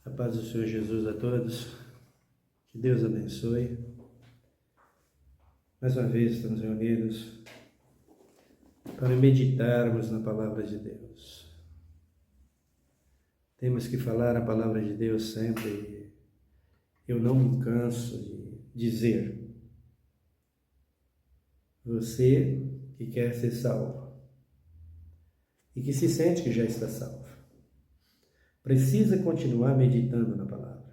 A paz do Senhor Jesus a todos. Que Deus abençoe. Mais uma vez estamos reunidos para meditarmos na palavra de Deus. Temos que falar a palavra de Deus sempre. Eu não me canso de dizer. Você que quer ser salvo e que se sente que já está salvo, precisa continuar meditando na palavra.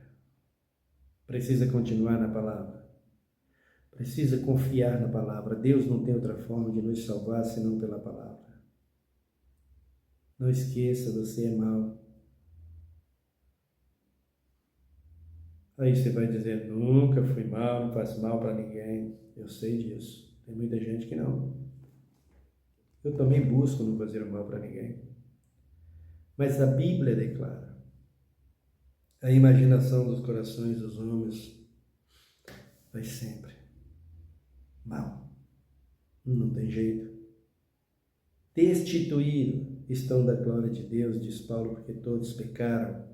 Precisa continuar na palavra. Precisa confiar na palavra. Deus não tem outra forma de nos salvar senão pela palavra. Não esqueça, você é mau. Aí você vai dizer, nunca fui mal, não faço mal para ninguém. Eu sei disso. Tem muita gente que não. Eu também busco não fazer mal para ninguém. Mas a Bíblia declara, a imaginação dos corações dos homens vai sempre mal. Não tem jeito. Destituídos estão da glória de Deus, diz Paulo, porque todos pecaram.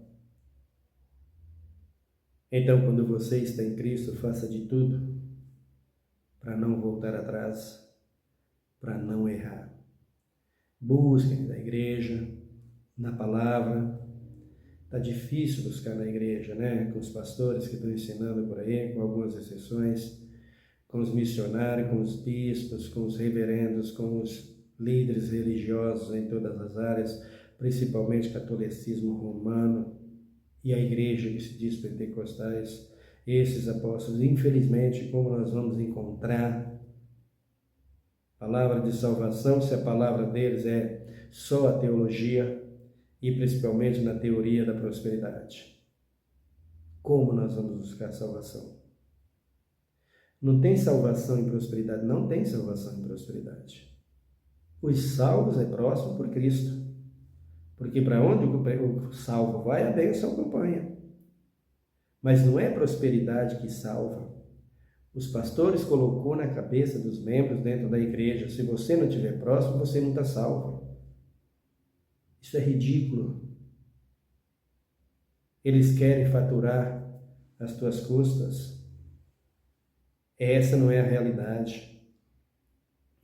Então, quando você está em Cristo, faça de tudo para não voltar atrás, para não errar. Busquem na igreja, na palavra. Está difícil buscar na igreja, né? Com os pastores que estão ensinando por aí, com algumas exceções, com os missionários, com os bispos, com os reverendos, com os líderes religiosos em todas as áreas, principalmente catolicismo romano e a igreja que se diz pentecostais. Esses apóstolos, infelizmente, como nós vamos encontrar palavra de salvação, se a palavra deles é só a teologia, e principalmente na teoria da prosperidade. Como nós vamos buscar salvação? Não tem salvação em prosperidade, não tem salvação em prosperidade. Os salvos é próximo por Cristo, porque para onde o salvo vai, a bênção acompanha. Mas não é prosperidade que salva. Os pastores colocou na cabeça dos membros dentro da igreja, se você não estiver próximo, você não está salvo. Isso é ridículo. Eles querem faturar as tuas custas. Essa não é a realidade.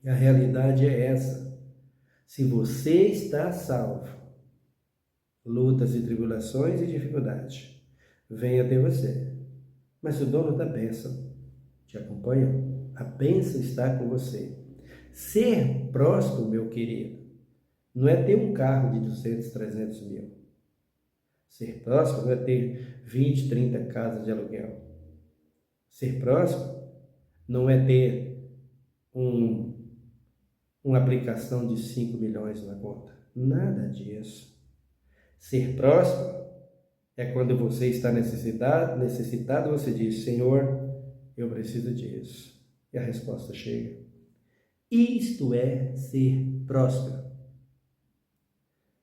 A realidade é essa. Se você está salvo, lutas e tribulações e dificuldades vêm até você. Mas o dono da bênção te acompanha. A bênção está com você. Ser próspero, meu querido, não é ter um carro de 200, 300 mil. Ser próspero não é ter 20, 30 casas de aluguel. Ser próspero não é ter uma aplicação de 5 milhões na conta. Nada disso. Ser próspero é quando você está necessitado, você diz, Senhor, eu preciso disso. E a resposta chega. Isto é ser próspero.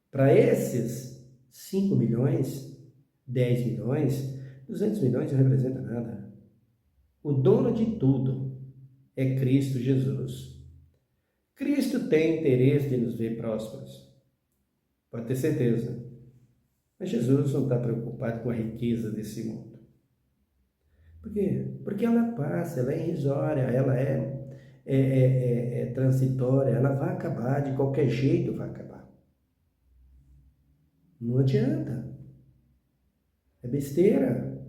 Para esses 5 milhões, 10 milhões, 200 milhões não representa nada. O dono de tudo é Cristo Jesus. Cristo tem interesse de nos ver prósperos. Pode ter certeza. Mas Jesus não está preocupado com a riqueza desse mundo. Por quê? Porque ela passa, ela é irrisória, ela é transitória, ela vai acabar, de qualquer jeito vai acabar. Não adianta. É besteira.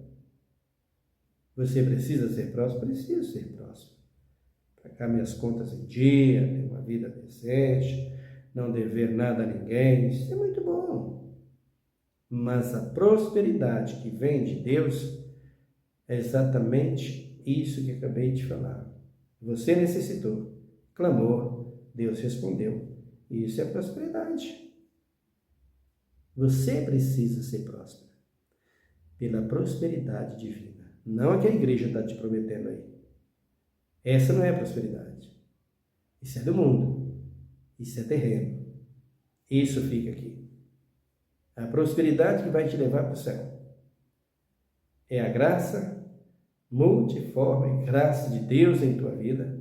Você precisa ser próximo? Preciso ser próximo. Pagar minhas contas em dia, ter uma vida decente, não dever nada a ninguém, isso é muito bom. Mas a prosperidade que vem de Deus é exatamente isso que acabei de falar. Você necessitou, clamou, Deus respondeu. Isso é prosperidade. Você precisa ser próspero pela prosperidade divina. Não a que a igreja está te prometendo aí. Essa não é a prosperidade. Isso é do mundo. Isso é terreno. Isso fica aqui. A prosperidade que vai te levar para o céu é a graça multiforme, graça de Deus em tua vida,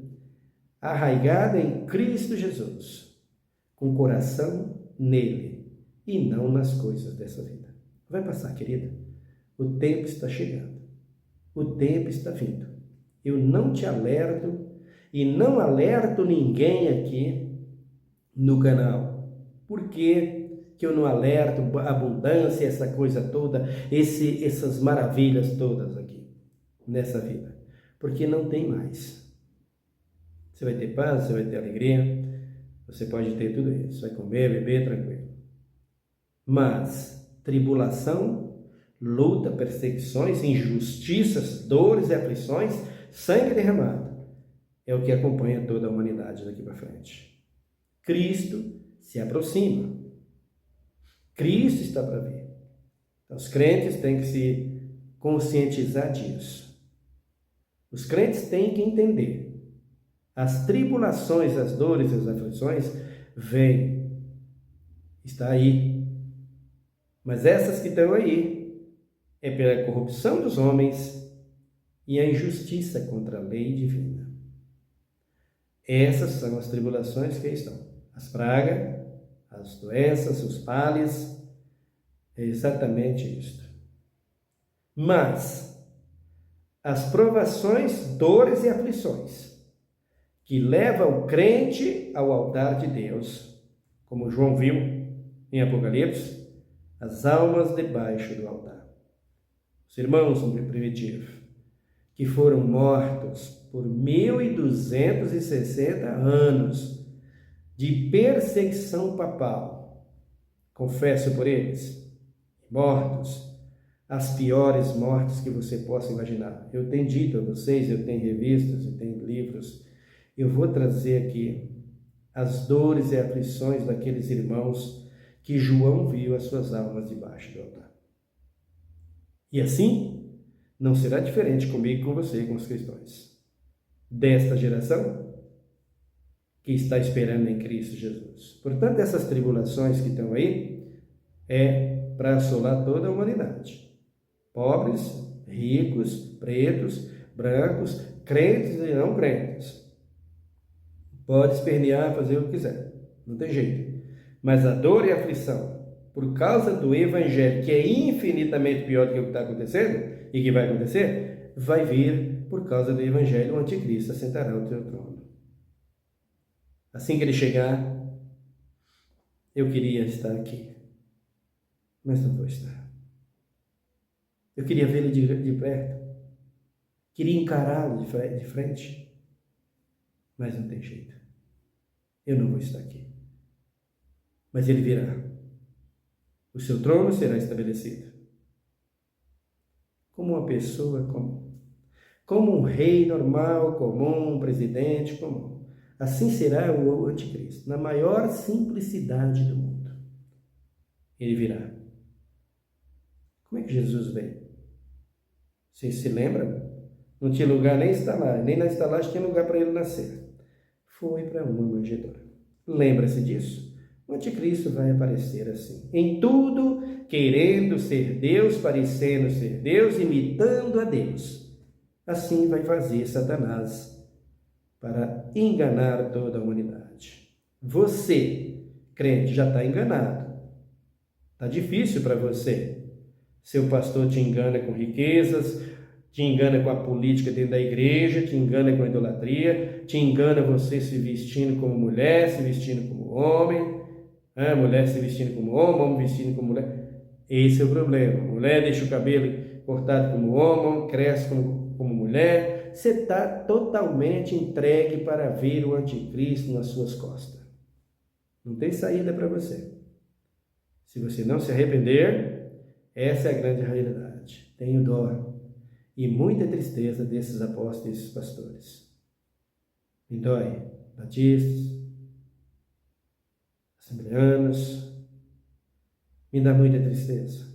arraigada em Cristo Jesus, com o coração nele e não nas coisas dessa vida. Vai passar, querida. O tempo está chegando. O tempo está vindo. Eu não te alerto e não alerto ninguém aqui no canal. Por que eu não alerto a abundância, essa coisa toda, essas maravilhas todas aqui nessa vida? Porque não tem mais. Você vai ter paz, você vai ter alegria, você pode ter tudo isso, vai comer, beber, tranquilo. Mas tribulação, luta, perseguições, injustiças, dores e aflições, sangue derramado, é o que acompanha toda a humanidade daqui para frente. Cristo se aproxima. Cristo está para vir. Então, os crentes têm que se conscientizar disso. Os crentes têm que entender. As tribulações, as dores e as aflições vêm. Está aí. Mas essas que estão aí é pela corrupção dos homens e a injustiça contra a lei divina. Essas são as tribulações que aí estão. As pragas, as doenças, os males, é exatamente isto. Mas as provações, dores e aflições que levam o crente ao altar de Deus, como João viu em Apocalipse, as almas debaixo do altar. Os irmãos primitivos, que foram mortos por 1260 anos de perseguição papal, confesso por eles, mortos, as piores mortes que você possa imaginar. Eu tenho dito a vocês, eu tenho revistas, eu tenho livros, eu vou trazer aqui as dores e aflições daqueles irmãos que João viu as suas almas debaixo do altar. E assim, não será diferente comigo, com você e com os cristãos desta geração que está esperando em Cristo Jesus. Portanto, essas tribulações que estão aí é para assolar toda a humanidade. Pobres, ricos, pretos, brancos, crentes e não crentes. Pode espernear, fazer o que quiser, não tem jeito. Mas a dor e a aflição, por causa do Evangelho, que é infinitamente pior do que o que está acontecendo e que vai acontecer, vai vir por causa do Evangelho, o anticristo assentará ao teu trono. Assim que ele chegar, eu queria estar aqui, mas não vou estar. Eu queria vê-lo de perto, queria encará-lo de frente, mas não tem jeito. Eu não vou estar aqui. Mas ele virá. O seu trono será estabelecido. Como uma pessoa comum. Como um rei normal, comum, um presidente comum. Assim será o anticristo, na maior simplicidade do mundo. Ele virá. Como é que Jesus veio? Vocês se lembram? Não tinha lugar nem estalagem, nem na estalagem tinha lugar para ele nascer. Foi para uma manjedoura. Lembra-se disso? O anticristo vai aparecer assim, em tudo querendo ser Deus, parecendo ser Deus, imitando a Deus. Assim vai fazer Satanás para enganar toda a humanidade. Você, crente, já está enganado. Está difícil para você. Seu pastor te engana com riquezas, te engana com a política dentro da igreja, te engana com a idolatria, te engana você se vestindo como mulher, se vestindo como homem, mulher se vestindo como homem vestindo como mulher. Esse é o problema. Mulher deixa o cabelo cortado como homem, cresce como mulher. Você está totalmente entregue para ver o anticristo nas suas costas. Não tem saída para você. Se você não se arrepender, essa é a grande realidade. Tenho dó e muita tristeza desses apóstolos e desses pastores. Me dói. Batistas, assembleanos. Me dá muita tristeza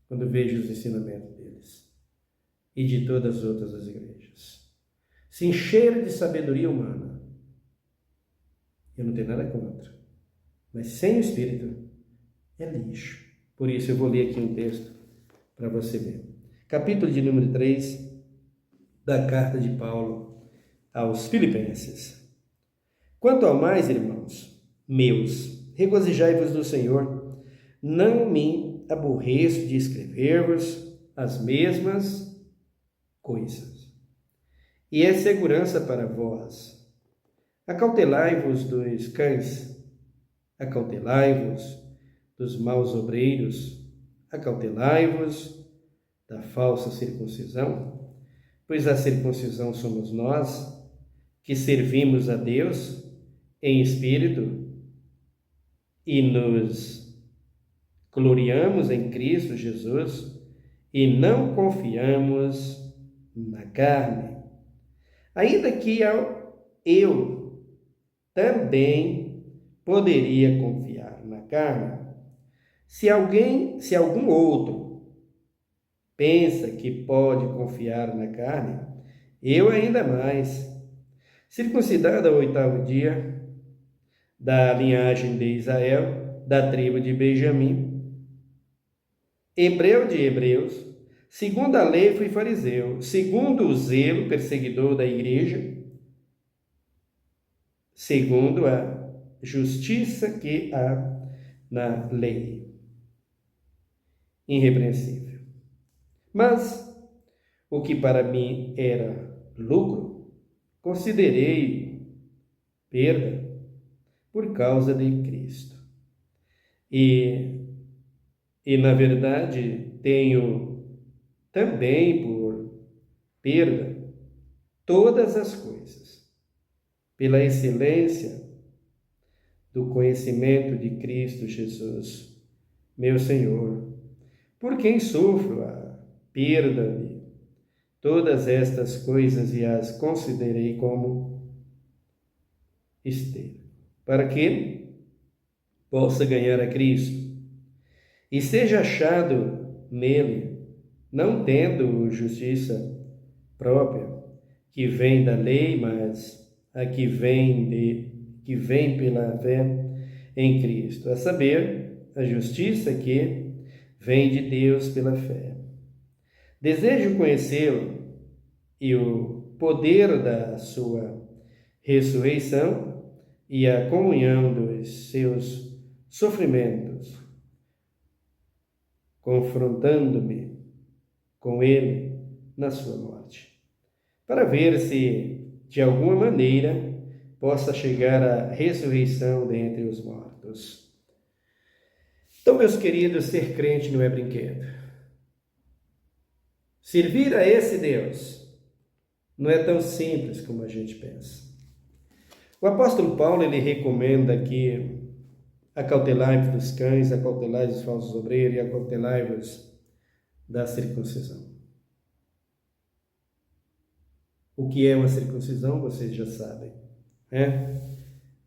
quando vejo os ensinamentos deles e de todas as outras das igrejas. Se encheram de sabedoria humana. Eu não tenho nada contra. Mas sem o Espírito é lixo. Por isso eu vou ler aqui um texto para você ver. Capítulo de número 3 da carta de Paulo aos Filipenses. Quanto ao mais, irmãos meus, regozijai-vos no Senhor. Não me aborreço de escrever-vos, as mesmas coisas. E é segurança para vós. Acautelai-vos dos cães, acautelai-vos dos maus obreiros, acautelai-vos da falsa circuncisão, pois a circuncisão somos nós, que servimos a Deus em espírito e nos gloriamos em Cristo Jesus e não confiamos na carne. Ainda que eu também poderia confiar na carne. Se algum outro pensa que pode confiar na carne, eu ainda mais. Circuncidado ao 8º dia, da linhagem de Israel, da tribo de Benjamim, hebreu de hebreus, segundo a lei fui fariseu, segundo o zelo perseguidor da igreja, segundo a justiça que há na lei, irrepreensível. Mas o que para mim era lucro, considerei perda por causa de Cristo. E na verdade, tenho também por perda todas as coisas, pela excelência do conhecimento de Cristo Jesus, meu Senhor, por quem sofro a perda de todas estas coisas e as considerei como esteira, para que possa ganhar a Cristo e seja achado nele, não tendo justiça própria, que vem da lei, mas a que vem pela fé em Cristo, a saber, a justiça que vem de Deus pela fé. Desejo conhecê-lo e o poder da sua ressurreição e a comunhão dos seus sofrimentos, confrontando-me com ele na sua morte, para ver se, de alguma maneira, possa chegar à ressurreição dentre os mortos. Então, meus queridos, ser crente não é brinquedo. Servir a esse Deus não é tão simples como a gente pensa. O apóstolo Paulo, ele recomenda aqui: acautelai-vos dos cães, acautelai-vos dos falsos obreiros e acautelai-vos da circuncisão. O que é uma circuncisão, vocês já sabem, né?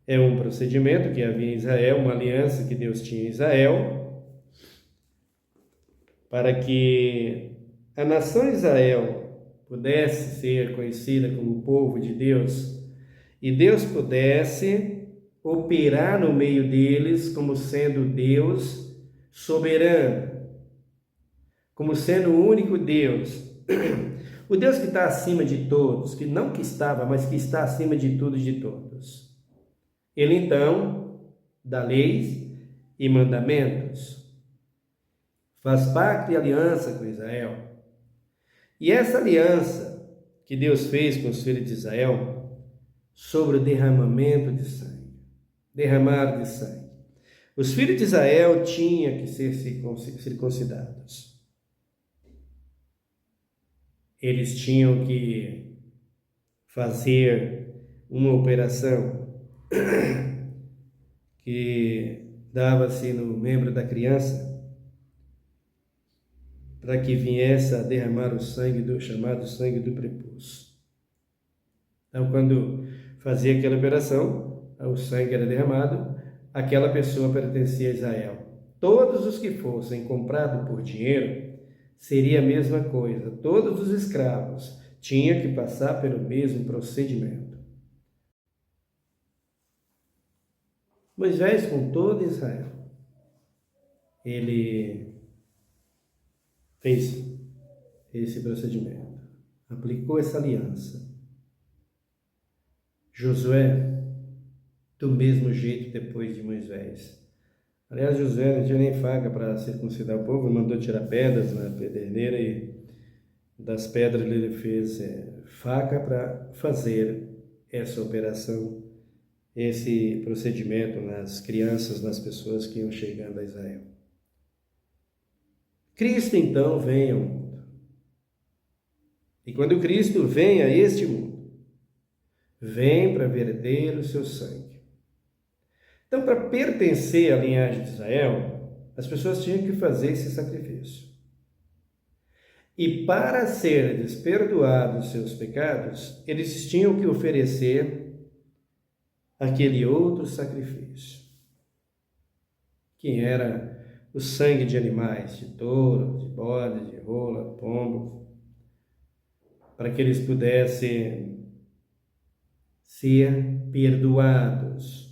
É um procedimento que havia em Israel, uma aliança que Deus tinha em Israel, para que a nação Israel pudesse ser conhecida como o povo de Deus e Deus pudesse operar no meio deles como sendo Deus soberano, como sendo o único Deus, o Deus que está acima de todos, que não que estava, mas que está acima de tudo e de todos. Ele então dá leis e mandamentos, faz pacto e aliança com Israel. E essa aliança que Deus fez com os filhos de Israel sobre o derramamento de sangue, derramar de sangue. Os filhos de Israel tinham que ser circuncidados. Eles tinham que fazer uma operação que dava-se no membro da criança para que viesse a derramar o sangue do chamado sangue do prepúcio. Então, quando fazia aquela operação, o sangue era derramado, aquela pessoa pertencia a Israel. Todos os que fossem comprados por dinheiro, seria a mesma coisa. Todos os escravos tinham que passar pelo mesmo procedimento. Moisés, com todo Israel, ele fez esse procedimento, aplicou essa aliança. Josué, do mesmo jeito depois de Moisés, Aliás, Josué não tinha nem faca para circuncidar o povo, mandou tirar pedras na pederneira e das pedras ele fez faca para fazer essa operação, esse procedimento nas crianças, nas pessoas que iam chegando a Israel. Cristo então vem ao mundo. E quando Cristo vem a este mundo, vem para verter o seu sangue. Então, para pertencer à linhagem de Israel, as pessoas tinham que fazer esse sacrifício. E para serem perdoados seus pecados, eles tinham que oferecer aquele outro sacrifício, que era o sangue de animais, de touro, de bode, de rola, pombo, para que eles pudessem ser perdoados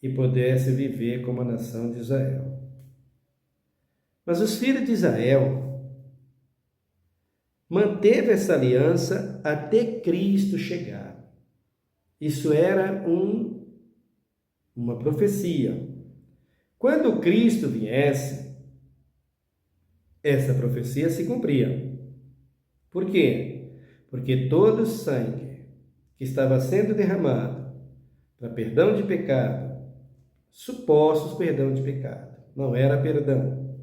e pudessem viver como a nação de Israel. Mas os filhos de Israel manteve essa aliança até Cristo chegar. Isso era uma profecia. Quando Cristo viesse, essa profecia se cumpria. Por quê? Porque todo o sangue que estava sendo derramado para perdão de pecado, supostos perdão de pecado, não era perdão,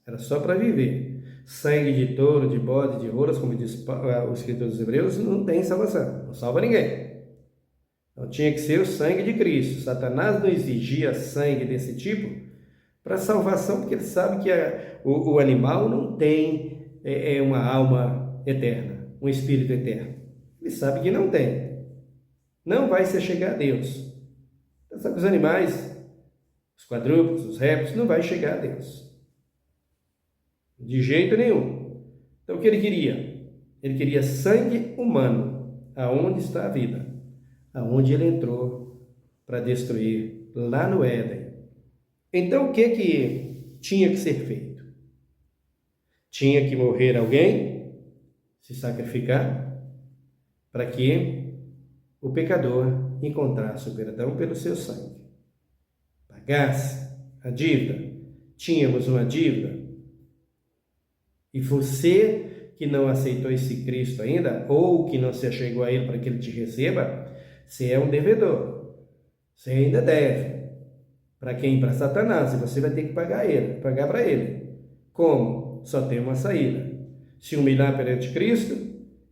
era só para viver. Sangue de touro, de bode, de rolas, como diz o escritor dos Hebreus, não tem salvação, não salva ninguém. Então tinha que ser o sangue de Cristo. Satanás não exigia sangue desse tipo para salvação, porque ele sabe que o animal não tem uma alma eterna, um espírito eterno. Ele sabe que não tem. Não vai se chegar a Deus. Então, sabe que os animais, os quadrúpedes, os répteis, não vai chegar a Deus. De jeito nenhum. Então o que ele queria? Ele queria sangue humano. Aonde está a vida? Aonde ele entrou para destruir, lá no Éden. Então o que tinha que ser feito? Tinha que morrer alguém, se sacrificar, para que o pecador encontrasse o perdão pelo seu sangue. Pagasse a dívida. Tínhamos uma dívida. E você que não aceitou esse Cristo ainda, ou que não se achegou a Ele para que Ele te receba, você é um devedor. Você ainda deve. Para quem? Para Satanás. E você vai ter que pagar para Ele. Como? Só tem uma saída. Se humilhar perante Cristo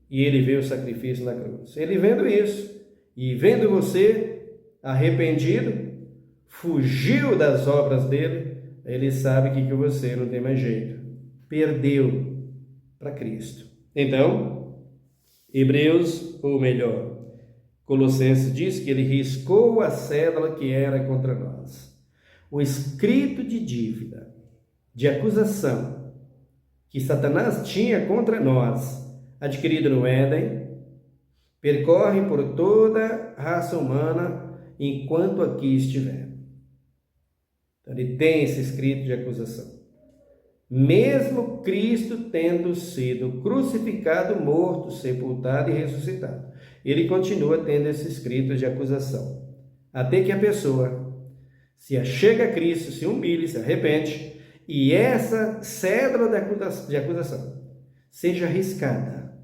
e Ele vê o sacrifício na cruz. Ele vendo isso e vendo você arrependido, fugiu das obras dele, Ele sabe que você não tem mais jeito. Perdeu para Cristo. Então, Hebreus, ou melhor, Colossenses diz que ele riscou a cédula que era contra nós. O escrito de dívida, de acusação, que Satanás tinha contra nós, adquirido no Éden, percorre por toda a raça humana enquanto aqui estiver. Então, ele tem esse escrito de acusação. Mesmo Cristo tendo sido crucificado, morto, sepultado e ressuscitado, ele continua tendo esse escrito de acusação, até que a pessoa se achega a Cristo, se humilhe, se arrepende, e essa cédula de acusação seja riscada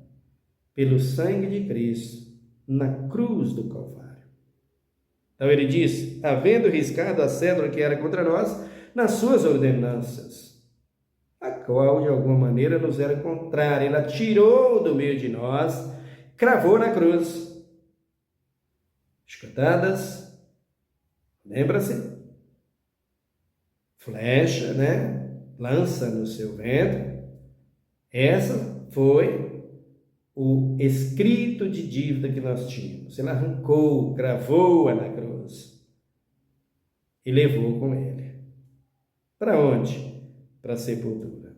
pelo sangue de Cristo na cruz do Calvário. Então ele diz, havendo riscado a cédula que era contra nós, nas suas ordenanças, a qual de alguma maneira nos era contrária, ele a tirou do meio de nós, cravou na cruz. Escutadas, lembra-se? Flecha, lança no seu ventre. Essa foi o escrito de dívida que nós tínhamos. Ele arrancou, cravou-a na cruz e levou com ele. Para onde? Para a sepultura.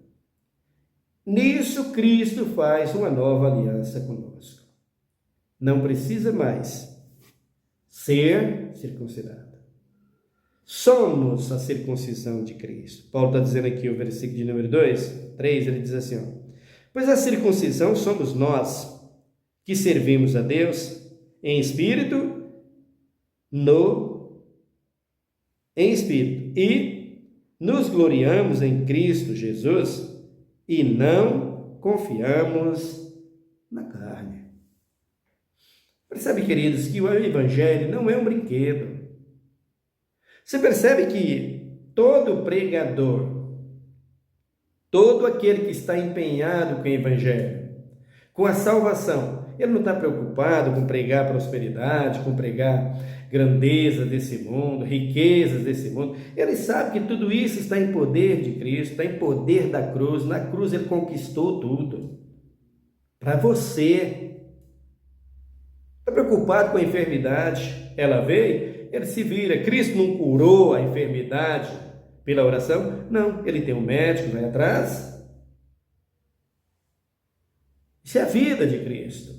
Nisso Cristo faz uma nova aliança conosco. Não precisa mais ser circuncidado. Somos a circuncisão de Cristo. Paulo está dizendo aqui o versículo de número 3, ele diz assim, pois a circuncisão somos nós que servimos a Deus em espírito, no em espírito, e nos gloriamos em Cristo Jesus e não confiamos na carne. Percebe, queridos, que o Evangelho não é um brinquedo. Você percebe que todo pregador, todo aquele que está empenhado com o Evangelho, com a salvação, ele não está preocupado com pregar prosperidade, com pregar grandeza desse mundo, riquezas desse mundo. Ele sabe que tudo isso está em poder de Cristo, está em poder da cruz. Na cruz ele conquistou tudo. Para você. Está preocupado com a enfermidade? Ela veio, ele se vira. Cristo não curou a enfermidade pela oração? Não, ele tem um médico, vai atrás. Isso é a vida de Cristo.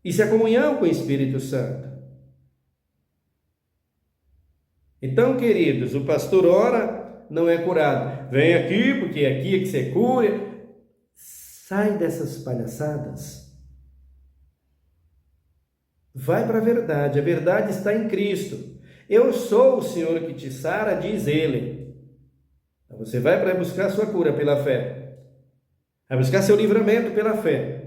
Isso é a comunhão com o Espírito Santo. Então, queridos, o pastor ora, não é curado. Vem aqui, porque aqui é que você cura. Sai dessas palhaçadas. Vai para a verdade está em Cristo. Eu sou o Senhor que te sara, diz Ele. Então você vai para buscar sua cura pela fé. Vai buscar seu livramento pela fé.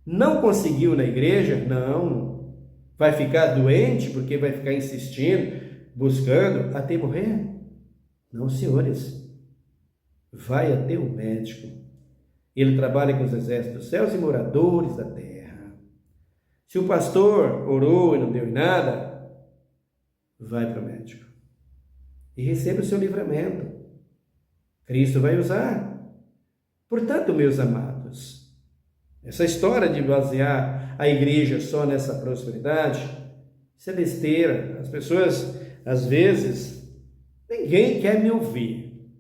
Não conseguiu na igreja? Não. Vai ficar doente porque vai ficar insistindo, buscando até morrer? Não, senhores. Vai até o médico. Ele trabalha com os exércitos dos céus e moradores da terra. Se o pastor orou e não deu em nada, vai para o médico. E receba o seu livramento. Cristo vai usar. Portanto, meus amados, essa história de basear a igreja só nessa prosperidade, isso é besteira. As pessoas, às vezes, ninguém quer me ouvir.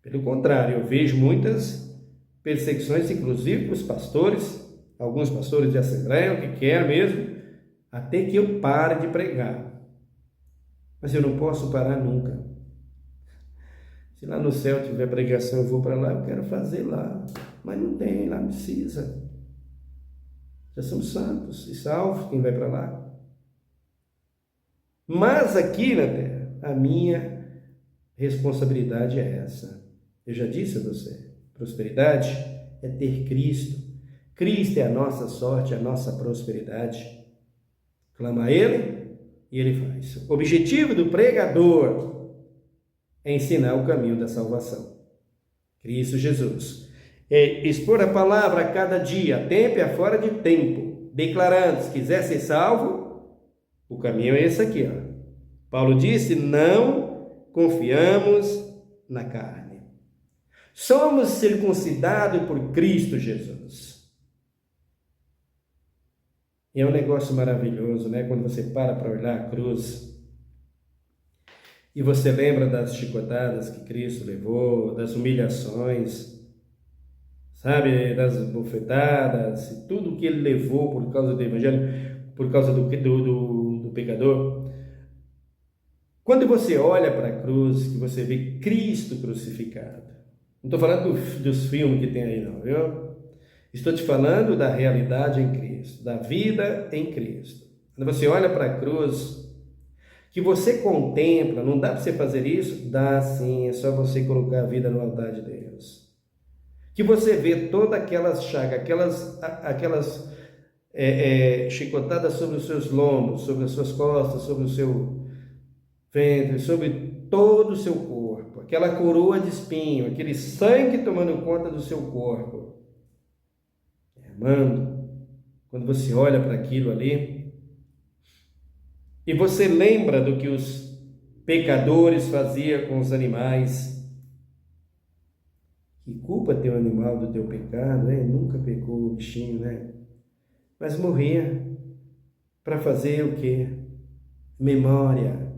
Pelo contrário, eu vejo muitas perseguições, inclusive para os pastores, alguns pastores de assembleia, que querem mesmo, até que eu pare de pregar. Mas eu não posso parar nunca. Se lá no céu tiver pregação, eu vou para lá, eu quero fazer lá. Mas não tem, lá não precisa. Já são santos e salvos quem vai para lá. Mas aqui na terra, a minha responsabilidade é essa. Eu já disse a você, prosperidade é ter Cristo. Cristo é a nossa sorte, a nossa prosperidade. Clama a Ele e Ele faz. O objetivo do pregador é ensinar o caminho da salvação. Cristo Jesus. É expor a palavra a cada dia, a tempo e a fora de tempo, declarando, se quiser ser salvo, o caminho é esse aqui, ó. Paulo disse, não confiamos na carne. Somos circuncidados por Cristo Jesus. E é um negócio maravilhoso, né? Quando você para olhar a cruz e você lembra das chicotadas que Cristo levou, das humilhações, sabe? Das bofetadas, e tudo que ele levou por causa do evangelho, por causa do pecador. Quando você olha para a cruz, que você vê Cristo crucificado, não estou falando dos filmes que tem aí não, viu? Estou te falando da realidade em Cristo, da vida em Cristo. Quando você olha para a cruz, que você contempla, não dá para você fazer isso? Dá sim, é só você colocar a vida no altar de Deus. Que você vê todas aquelas chagas, aquelas chicotadas sobre os seus lombos, sobre as suas costas, sobre o seu ventre, sobre todo o seu corpo, aquela coroa de espinho, aquele sangue tomando conta do seu corpo. Amando, quando você olha para aquilo ali, e você lembra do que os pecadores faziam com os animais. Que culpa tem o animal do teu pecado, né? Nunca pecou o bichinho, né? Mas morria para fazer o quê? Memória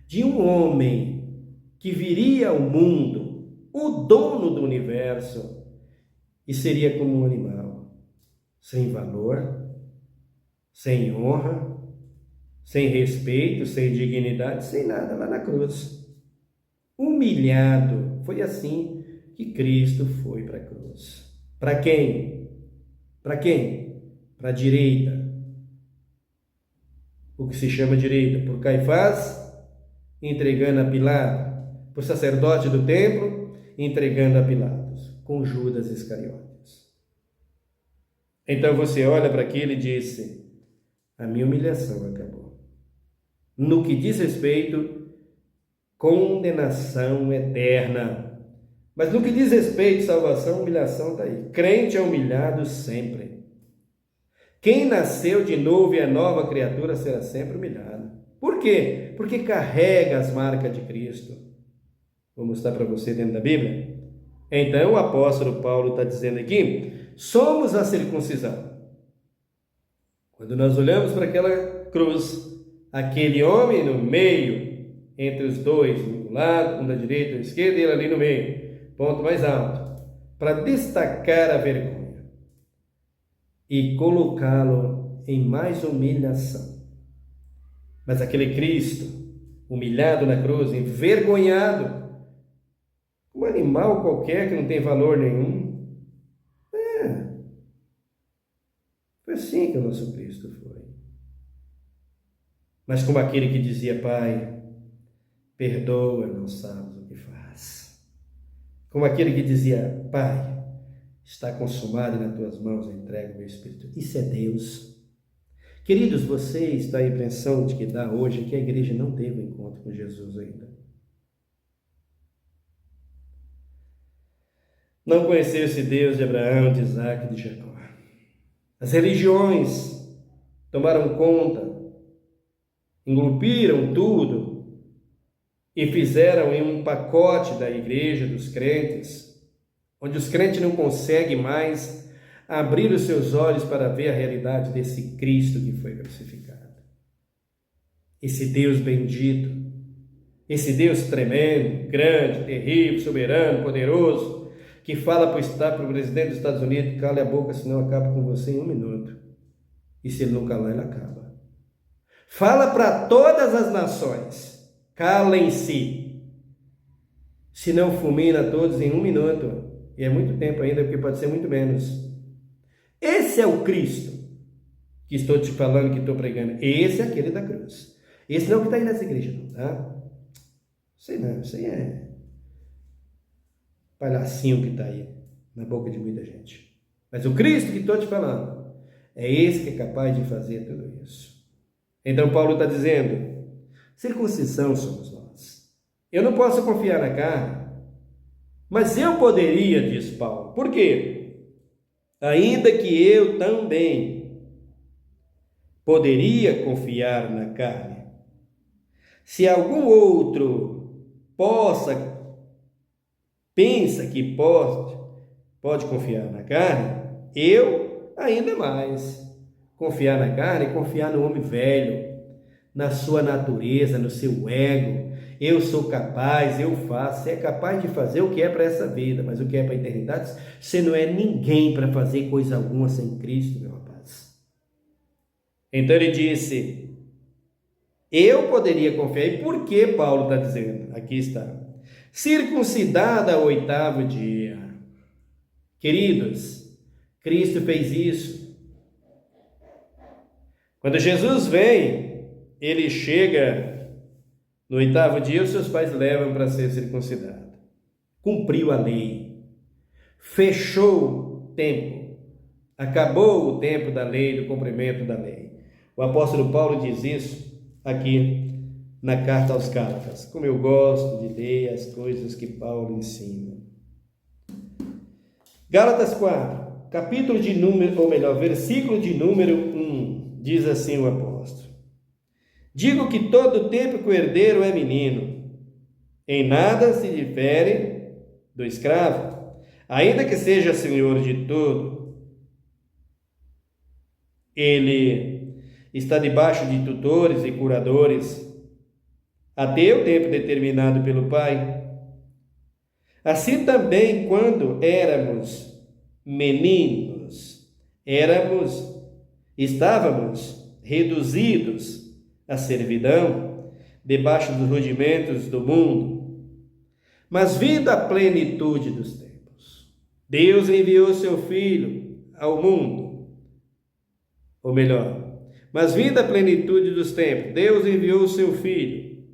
de um homem que viria ao mundo, o dono do universo, e seria como um animal, sem valor, sem honra, sem respeito, sem dignidade, sem nada, lá na cruz. Humilhado. Foi assim que Cristo foi para a cruz. Para quem? Para quem? Para a direita. O que se chama direita? Por Caifás entregando a Pilatos, para o sacerdote do templo, entregando a Pilatos, com Judas Iscariotes. Então você olha para aquilo e disse: a minha humilhação acabou. No que diz respeito, condenação eterna. Mas no que diz respeito, salvação, humilhação está aí. Crente é humilhado sempre. Quem nasceu de novo e é nova criatura será sempre humilhado. Por quê? Porque carrega as marcas de Cristo. Vou mostrar para você dentro da Bíblia. Então o apóstolo Paulo está dizendo aqui: somos a circuncisão. Quando nós olhamos para aquela cruz, aquele homem no meio, entre os dois, um do lado, um da direita, um da esquerda, e ele ali no meio, ponto mais alto, para destacar a vergonha e colocá-lo em mais humilhação. Mas aquele Cristo, humilhado na cruz, envergonhado, um animal qualquer que não tem valor nenhum, foi assim que o nosso Cristo foi. Mas como aquele que dizia: Pai, perdoa, não sabes o que faz. Como aquele que dizia: Pai, está consumado e nas tuas mãos eu entrego o meu Espírito. Isso é Deus. Queridos, você está a impressão de que dá hoje que a igreja não teve um encontro com Jesus ainda. Não conheceu esse Deus de Abraão, de Isaac e de Jacó. As religiões tomaram conta, englupiram tudo e fizeram em um pacote da igreja dos crentes, onde os crentes não conseguem mais abrir os seus olhos para ver a realidade desse Cristo que foi crucificado. Esse Deus bendito, esse Deus tremendo, grande, terrível, soberano, poderoso, que fala para o presidente dos Estados Unidos: cale a boca, senão eu acabo com você em 1 minuto. E se ele não calar, ele acaba. Fala para todas as nações: calem-se, senão fulmina todos em 1 minuto. E é muito tempo ainda, porque pode ser muito menos. Esse é o Cristo que estou te falando, que estou pregando. Esse é aquele da cruz. Esse não é o que está aí nessa igreja, não, tá? Sei não, isso aí é palhacinho que está aí na boca de muita gente. Mas o Cristo que estou te falando é esse que é capaz de fazer tudo isso. Então Paulo está dizendo: circuncisão somos nós. Eu não posso confiar na carne, mas eu poderia, diz Paulo. Por quê? Ainda que eu também poderia confiar na carne. Se algum outro pensa que pode confiar na carne, eu ainda mais. Confiar na carne, confiar no homem velho, na sua natureza, no seu ego. Eu sou capaz, eu faço. Você é capaz de fazer o que é para essa vida, mas o que é para a eternidade, você não é ninguém para fazer coisa alguma sem Cristo, meu rapaz. Então ele disse: eu poderia confiar. E por que Paulo está dizendo? Aqui está: circuncidada ao 8º dia. Queridos, Cristo fez isso. Quando Jesus vem, ele chega no 8º dia, os seus pais levam para ser circuncidado. Cumpriu a lei. Fechou o tempo. Acabou o tempo da lei, do cumprimento da lei. O apóstolo Paulo diz isso aqui na carta aos Gálatas. Como eu gosto de ler as coisas que Paulo ensina. Gálatas 4, capítulo de número, ou melhor, versículo de número 1, diz assim o apóstolo: digo que todo tempo que o herdeiro é menino, em nada se difere do escravo, ainda que seja senhor de tudo. Ele está debaixo de tutores e curadores, até o tempo determinado pelo Pai. Assim também, quando éramos meninos, estávamos reduzidos à servidão, debaixo dos rudimentos do mundo. Mas vindo a plenitude dos tempos, Deus enviou seu Filho ao mundo. Ou melhor, mas vindo a plenitude dos tempos, Deus enviou o seu Filho,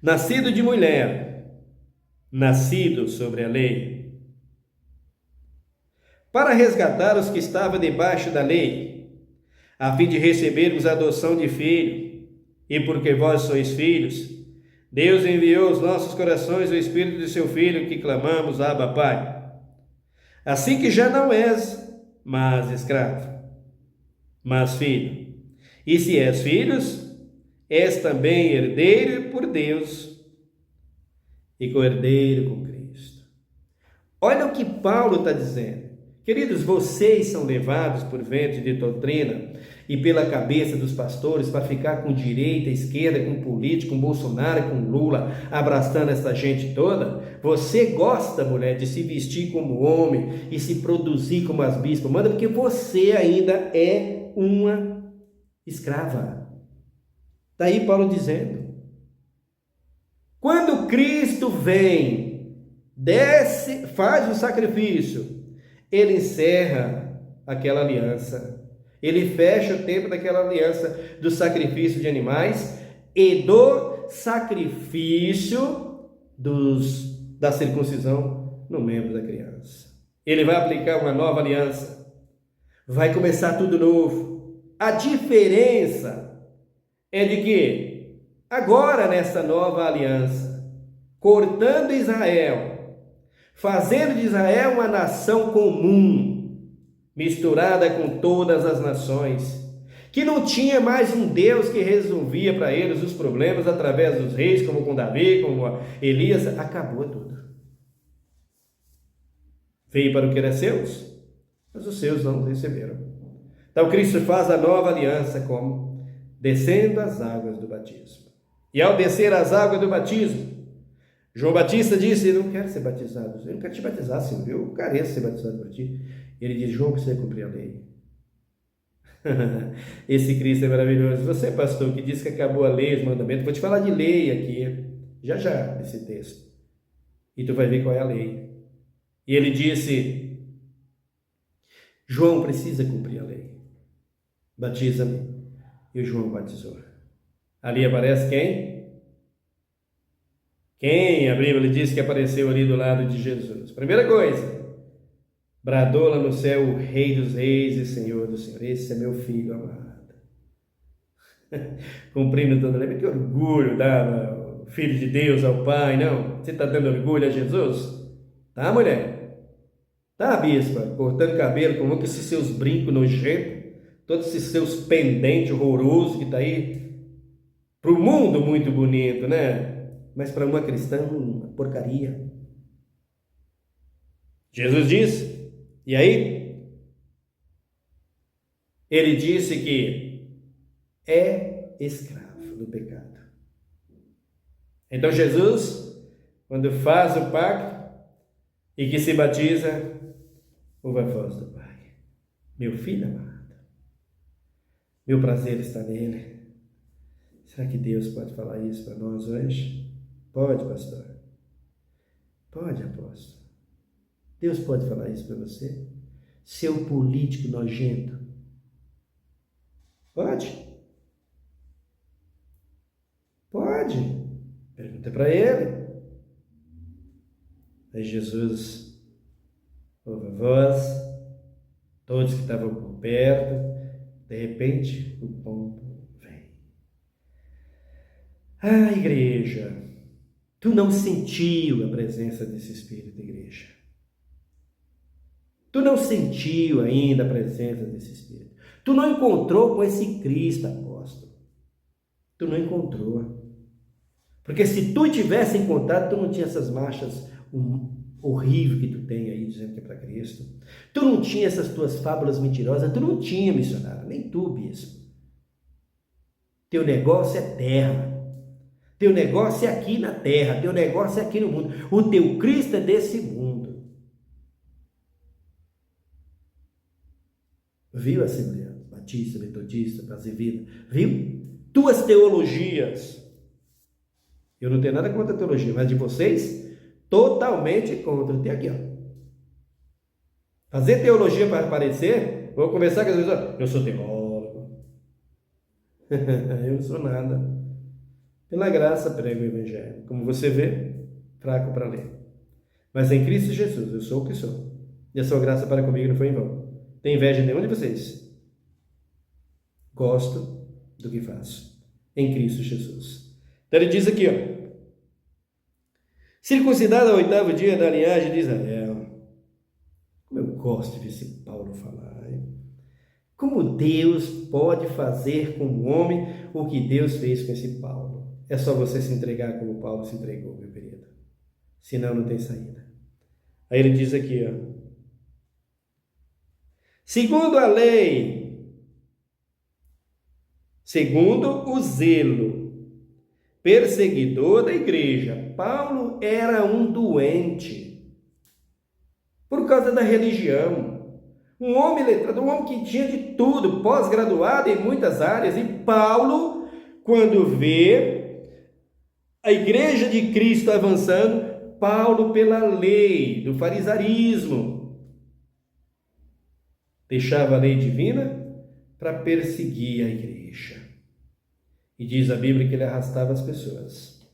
nascido de mulher, nascido sobre a lei, para resgatar os que estavam debaixo da lei, a fim de recebermos a adoção de filho, e porque vós sois filhos, Deus enviou aos nossos corações o Espírito de seu Filho, que clamamos, Abba, Pai. Assim que já não és mais escravo, mas filho. E se és filhos, és também herdeiro por Deus e co-herdeiro com Cristo. Olha o que Paulo está dizendo. Queridos, vocês são levados por vento de doutrina e pela cabeça dos pastores para ficar com direita, esquerda, com político, com Bolsonaro, com Lula, abraçando essa gente toda. Você gosta, mulher, de se vestir como homem e se produzir como as bispas mandam, porque você ainda é uma escrava. Daí Paulo dizendo, quando Cristo vem, desce, faz o sacrifício, ele encerra aquela aliança, ele fecha o tempo daquela aliança do sacrifício de animais e do sacrifício da circuncisão no membro da criança. Ele vai aplicar uma nova aliança, vai começar tudo novo. A diferença é de que agora nessa nova aliança, cortando Israel, fazendo de Israel uma nação comum, misturada com todas as nações, que não tinha mais um Deus que resolvia para eles os problemas através dos reis, como com Davi, como Elias, acabou tudo. Veio para o que era seus, mas os seus não receberam. Então Cristo faz a nova aliança como? Descendo as águas do batismo. E ao descer as águas do batismo, João Batista disse, eu não quero ser batizado, eu não quero te batizar, Senhor, eu careço ser batizado por ti. Ele diz, João, precisa cumprir a lei. Esse Cristo é maravilhoso. Você, pastor, que diz que acabou a lei, os mandamentos, vou te falar de lei aqui, já, esse texto. E tu vai ver qual é a lei. E ele disse, João precisa cumprir a lei. Batiza-me. E o João batizou. Ali aparece quem? Quem? A Bíblia diz que apareceu ali do lado de Jesus. Primeira coisa, bradou lá no céu o Rei dos Reis e Senhor dos Senhores. Esse é meu filho amado. Cumprindo toda a lei. Que orgulho dar o Filho de Deus ao Pai, não? Você está dando orgulho a Jesus? Tá, mulher? Tá, bispa? Cortando cabelo, como que esses seus brincos nojentos, todos esses seus pendentes horrorosos que está aí, para o mundo muito bonito, né? Mas para uma cristã, uma porcaria. Jesus disse, e aí? Ele disse que é escravo do pecado. Então Jesus, quando faz o pacto e que se batiza, ouve a voz do Pai. Meu filho amado, meu prazer está nele. Será que Deus pode falar isso para nós hoje? Pode, pastor. Pode, apóstolo. Deus pode falar isso para você? Seu político nojento. Pode? Pode. Pergunta para ele. Aí Jesus ouve a voz, todos que estavam por perto, de repente o pombo vem. Ah, igreja, tu não sentiu a presença desse Espírito, igreja. Tu não sentiu ainda a presença desse Espírito. Tu não encontrou com esse Cristo, apóstolo. Tu não encontrou. Porque se tu tivesse encontrado, tu não tinha essas marchas horríveis que tu tem aí, dizendo que é para Cristo. Tu não tinha essas tuas fábulas mentirosas, tu não tinha, missionário, nem tu, bispo. Teu negócio é terra. Teu negócio é aqui na terra, teu negócio é aqui no mundo. O teu Cristo é desse mundo. Viu, Assembleia? Batista, Metodista, Prazer Vida. Viu? Tuas teologias. Eu não tenho nada contra a teologia, mas de vocês, totalmente contra. Tem aqui, ó. Fazer teologia para aparecer, vou conversar com as pessoas. Eu sou teólogo. Eu não sou nada. Pela graça prego o Evangelho. Como você vê, fraco para ler. Mas em Cristo Jesus, eu sou o que sou. E a sua graça para comigo não foi em vão. Tem inveja de nenhum de vocês. Gosto do que faço. Em Cristo Jesus. Então ele diz aqui, ó. Circuncidado ao 8º dia da linhagem de Israel. Como eu gosto de ver esse Paulo falar, hein? Como Deus pode fazer com o homem o que Deus fez com esse Paulo? É só você se entregar como Paulo se entregou, meu querido. Senão não tem saída. Aí ele diz aqui, ó. Segundo a lei, segundo o zelo, perseguidor da igreja. Paulo era um doente por causa da religião. Um homem letrado, um homem que tinha de tudo, pós-graduado em muitas áreas. E Paulo, quando vê a igreja de Cristo avançando, Paulo, pela lei do farisaísmo, deixava a lei divina para perseguir a igreja. E diz a Bíblia que ele arrastava as pessoas.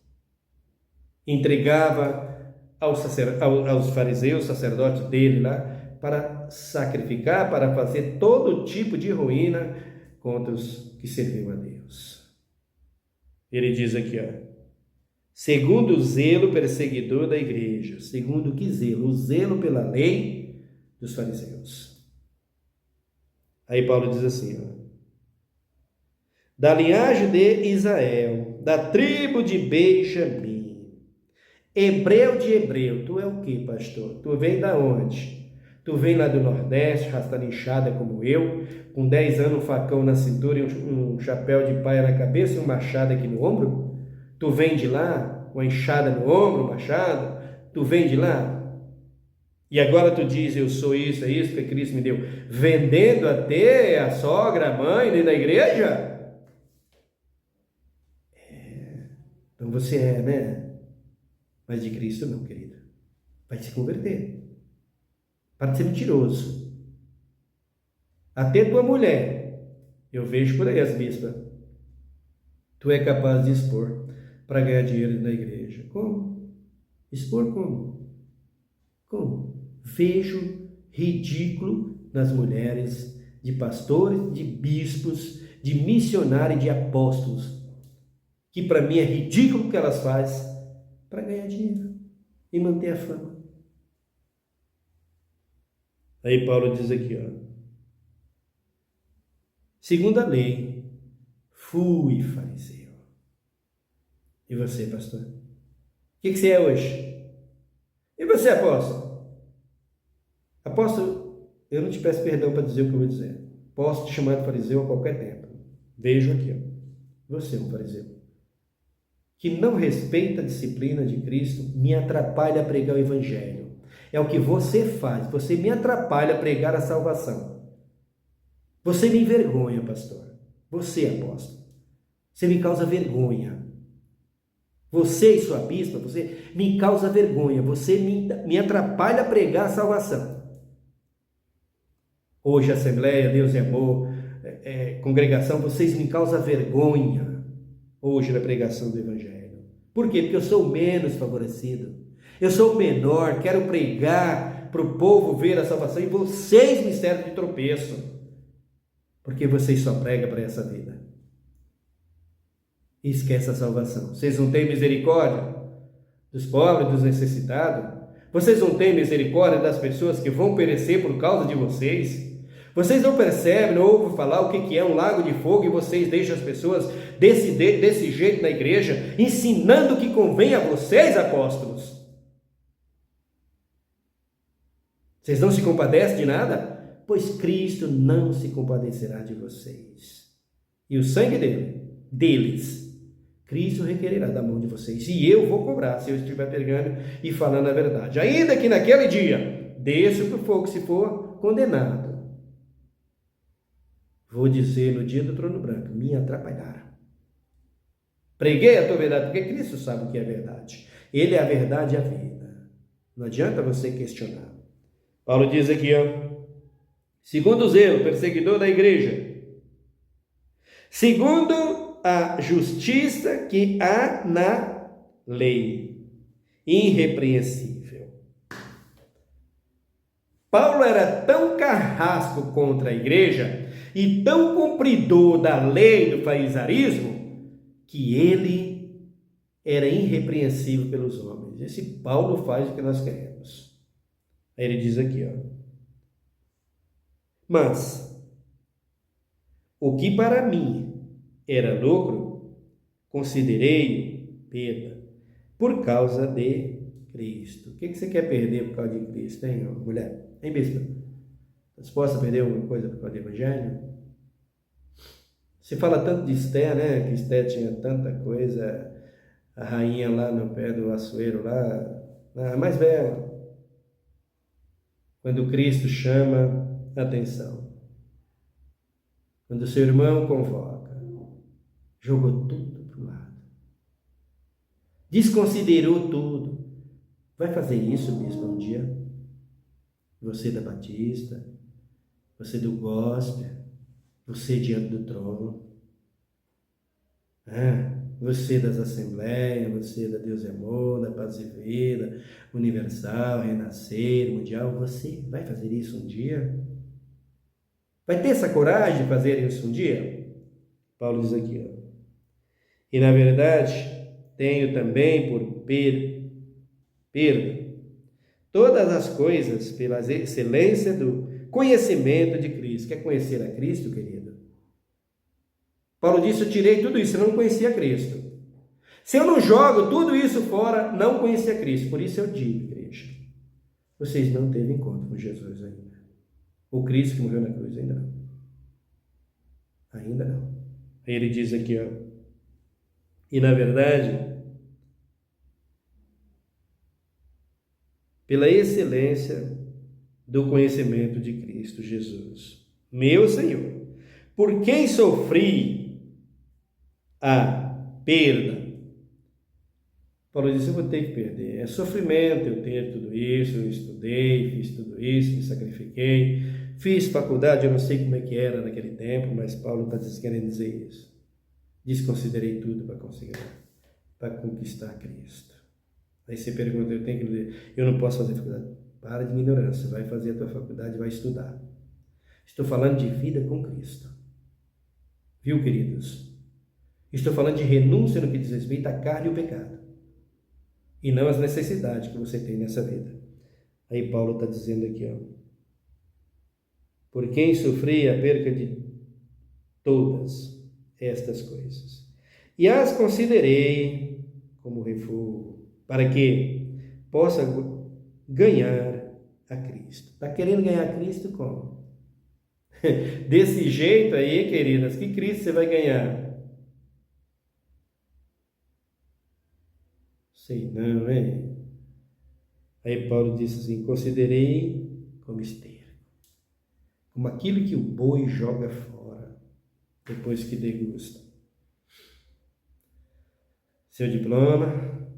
Entregava aos fariseus, sacerdotes dele lá, para sacrificar, para fazer todo tipo de ruína contra os que serviam a Deus. Ele diz aqui, ó. Segundo o zelo perseguidor da igreja. Segundo que zelo? O zelo pela lei dos fariseus. Aí Paulo diz assim, ó. Da linhagem de Israel, da tribo de Benjamim, hebreu de hebreu. Tu é o que, pastor? Tu vem da onde? Tu vem lá do Nordeste, rastando enxada como eu, com 10 anos, um facão na cintura e um chapéu de paia na cabeça e um machado aqui no ombro? Tu vem de lá, com a enxada no ombro, um machado? Tu vem de lá? E agora tu diz, eu sou isso, é isso que Cristo me deu, vendendo até a sogra, a mãe, dentro da igreja? Então você é, né? Mas de Cristo não, querido. Vai se converter. Para de ser mentiroso. Até tua mulher, eu vejo por aí as bispas, tu é capaz de expor para ganhar dinheiro na igreja. Como? Expor como? Como? Vejo ridículo nas mulheres de pastores, de bispos, de missionários, de apóstolos, que para mim é ridículo o que elas fazem para ganhar dinheiro e manter a fama. Aí Paulo diz aqui, ó. Segundo a lei, fui fariseu. E você, pastor? O que você é hoje? E você, apóstolo? Apóstolo, eu não te peço perdão para dizer o que eu vou dizer. Posso te chamar de fariseu a qualquer tempo. Vejo aqui, ó. Você é um fariseu que não respeita a disciplina de Cristo, me atrapalha a pregar o evangelho. É o que você faz, você me atrapalha a pregar a salvação. Você me envergonha, pastor. Você, apóstolo. Você me causa vergonha. Você e sua bispa, você me causa vergonha. Você me atrapalha a pregar a salvação. Hoje, Assembleia, Deus é Amor, congregação, vocês me causam vergonha hoje na pregação do Evangelho. Por quê? Porque eu sou menos favorecido. Eu sou menor, quero pregar para o povo ver a salvação e vocês me servem de tropeço. Porque vocês só pregam para essa vida. E esquece a salvação. Vocês não têm misericórdia dos pobres, dos necessitados? Vocês não têm misericórdia das pessoas que vão perecer por causa de vocês? Vocês não percebem, não ouvem falar o que é um lago de fogo e vocês deixam as pessoas desse jeito na igreja, ensinando o que convém a vocês, apóstolos? Vocês não se compadecem de nada? Pois Cristo não se compadecerá de vocês. E o sangue deles, Cristo requererá da mão de vocês. E eu vou cobrar, se eu estiver pregando e falando a verdade. Ainda que naquele dia, desça para o fogo, se for condenado. Vou dizer no dia do trono branco, me atrapalharam. Preguei a tua verdade, porque Cristo sabe o que é verdade. Ele é a verdade e a vida. Não adianta você questionar. Paulo diz aqui, ó. Segundo o zelo, perseguidor da igreja. Segundo a justiça que há na lei, irrepreensível. Paulo era tão carrasco contra a igreja e tão cumpridor da lei do farisaísmo que ele era irrepreensível pelos homens. Esse Paulo faz o que nós queremos. Aí ele diz aqui, ó. Mas o que para mim era lucro, considerei perda por causa de Cristo. O que você quer perder por causa de Cristo, hein, mulher? Hein, bispo? Está disposta a perder alguma coisa por causa do Evangelho? Se fala tanto de Esté, né? Que Esté tinha tanta coisa, a rainha lá no pé do açoeiro, lá, a mais velha. Quando Cristo chama a atenção, quando o seu irmão convoca, jogou tudo para o lado, desconsiderou tudo. Vai fazer isso, bispo, um dia? Você da Batista, você do Gospel, você diante do trono, você das Assembleias, você da Deus e Amor, da Paz e Vida, Universal, Renascer, Mundial, você vai fazer isso um dia? Vai ter essa coragem de fazer isso um dia? Paulo diz aqui, ó. E na verdade, tenho também por perda todas as coisas pela excelência do conhecimento de Cristo. Quer conhecer a Cristo, querido? Paulo disse, eu tirei tudo isso, eu não conhecia Cristo. Se eu não jogo tudo isso fora, não conhecia Cristo. Por isso eu digo, igreja, vocês não teve encontro com Jesus ainda. O Cristo que morreu na cruz, ainda não. Ainda não. Aí ele diz aqui, ó, e na verdade, pela excelência do conhecimento de Cristo Jesus, meu Senhor, por quem sofri a perda. Paulo disse, eu vou ter que perder. É sofrimento eu ter tudo isso, eu estudei, fiz tudo isso, me sacrifiquei, fiz faculdade, eu não sei como é que era naquele tempo, mas Paulo está querendo dizer isso. Desconsiderei tudo para conquistar Cristo. Aí você pergunta, eu não posso fazer faculdade. Para de ignorância, vai fazer a tua faculdade, vai estudar. Estou falando de vida com Cristo. Viu, queridos? Estou falando de renúncia no que diz respeito à carne e ao pecado. E não às necessidades que você tem nessa vida. Aí Paulo está dizendo aqui, ó. Por quem sofri a perca de todas estas coisas. E as considerei como refúgio, para que possa ganhar a Cristo. Está querendo ganhar a Cristo como? Desse jeito aí, queridas, que Cristo você vai ganhar? Sei não, hein? Aí Paulo disse assim, considerei como esterco, como aquilo que o boi joga fora, depois que degusta. Seu diploma,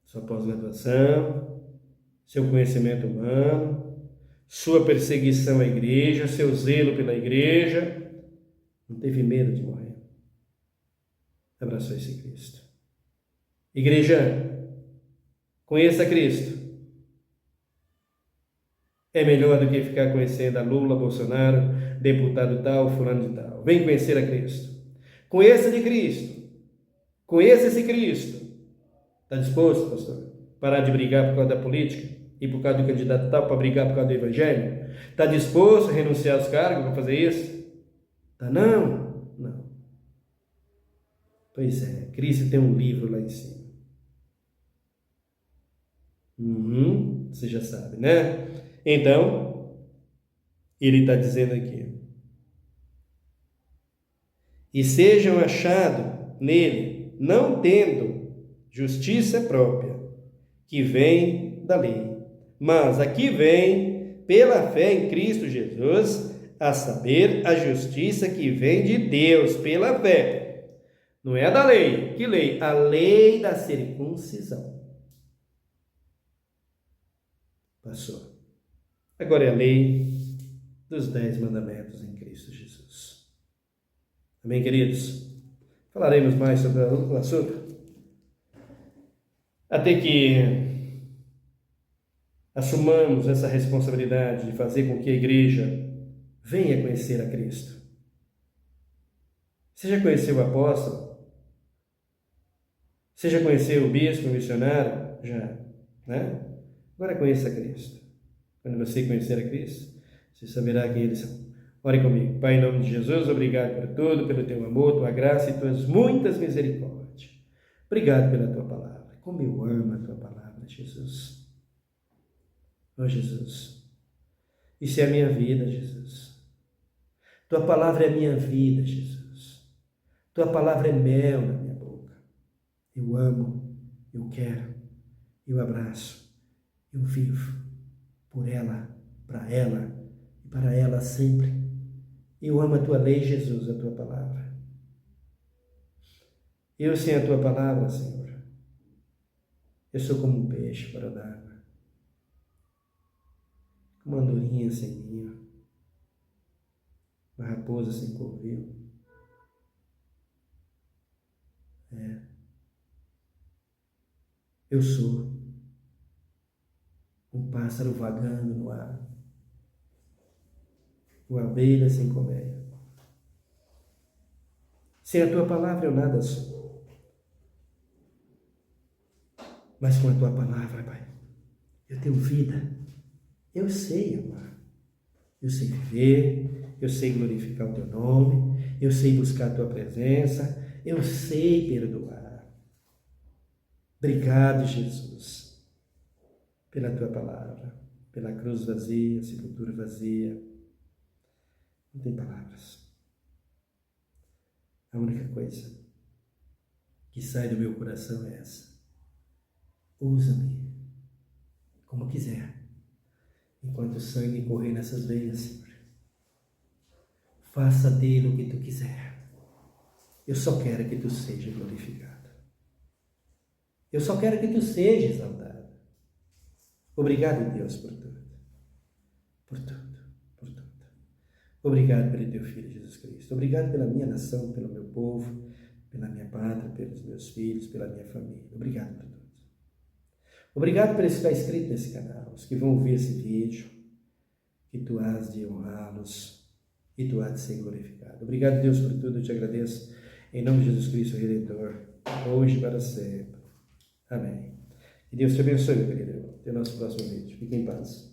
sua pós-graduação, seu conhecimento humano, sua perseguição à igreja, seu zelo pela igreja, não teve medo de morrer. Abraçou esse Cristo. Igreja, conheça Cristo. É melhor do que ficar conhecendo a Lula, Bolsonaro, deputado tal, fulano de tal. Vem conhecer a Cristo. Conheça de Cristo. Conheça esse Cristo. Está disposto, pastor? Parar de brigar por causa da política e por causa do candidato tal para brigar por causa do evangelho? Está disposto a renunciar aos cargos para fazer isso? Tá não? Não. Pois é, Cristo tem um livro lá em cima. Você já sabe, né? Então, ele está dizendo aqui. E sejam achados nele, não tendo justiça própria, que vem da lei, mas aqui vem pela fé em Cristo Jesus, a saber, a justiça que vem de Deus pela fé. Não é a da lei. Que lei? A lei da circuncisão. Passou. Agora é a lei dos 10 mandamentos em Cristo Jesus. Amém, queridos? Falaremos mais sobre o assunto. Até que assumamos essa responsabilidade de fazer com que a igreja venha conhecer a Cristo. Você já conheceu o apóstolo? Você já conheceu o bispo, o missionário? Já, né? Agora conheça a Cristo. Quando você conhecer a Cristo, você saberá quem eles são. Ore comigo. Pai, em nome de Jesus, obrigado por tudo, pelo teu amor, tua graça e tuas muitas misericórdias. Obrigado pela tua palavra. Como eu amo a tua palavra, Jesus. Oh, Jesus. Isso é a minha vida, Jesus. Tua palavra é a minha vida, Jesus. Tua palavra é mel na minha boca. Eu amo, eu quero, eu abraço, eu vivo por ela, para ela e para ela sempre. Eu amo a tua lei, Jesus, a tua palavra. Eu sem a tua palavra, Senhor, eu sou como um peixe fora d'água, uma andorinha sem ninho, uma raposa sem covil. Eu sou um pássaro vagando no ar, uma abelha sem colmeia. Sem a tua palavra eu nada sou. Mas com a tua palavra, Pai, eu tenho vida. Eu sei amar. Eu sei viver. Eu sei glorificar o teu nome. Eu sei buscar a tua presença. Eu sei perdoar. Obrigado, Jesus, pela tua palavra, pela cruz vazia, sepultura vazia. Não tem palavras. A única coisa que sai do meu coração é essa. Usa-me como quiser, enquanto o sangue correr nessas veias, Senhor. Faça dele o que tu quiser. Eu só quero que tu seja glorificado. Eu só quero que tu seja exaltado. Obrigado, Deus, por tudo. Por tudo, por tudo. Obrigado pelo teu Filho, Jesus Cristo. Obrigado pela minha nação, pelo meu povo, pela minha pátria, pelos meus filhos, pela minha família. Obrigado por tudo. Obrigado por estar inscrito nesse canal, os que vão ver esse vídeo, que tu has de honrá-los e tu has de ser glorificado. Obrigado, Deus, por tudo. Eu te agradeço. Em nome de Jesus Cristo, Redentor, hoje e para sempre. Amém. Que Deus te abençoe, meu querido irmão. Até o nosso próximo vídeo. Fique em paz.